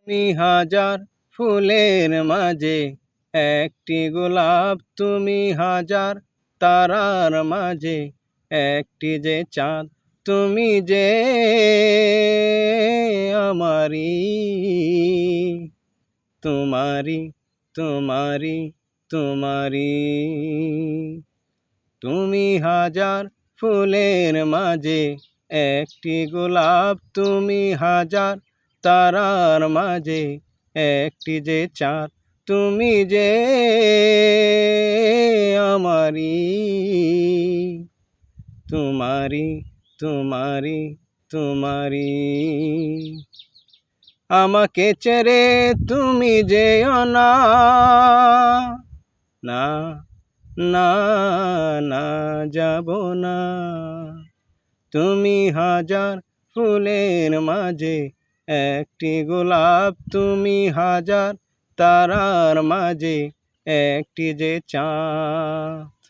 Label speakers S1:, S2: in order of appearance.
S1: তুমি হাজার ফুলের মাঝে একটি গোলাপ, তুমি হাজার তারার মাঝে একটি যে চাঁদ, তুমি যে আমারি, তোমারি তোমারি তোমারি। তুমি হাজার ফুলের মাঝে একটি গোলাপ, তুমি হাজার তারার মাঝে একটি যে চাঁদ, তুমি যে আমারি, তোমারি তোমারি তোমারি। আমাকে ছেড়ে তুমি যেও না, না না না যাব না। তুমি হাজার ফুলের মাঝে একটি গোলাপ, তুমি হাজার তারার মাঝে একটি যে চাঁদ।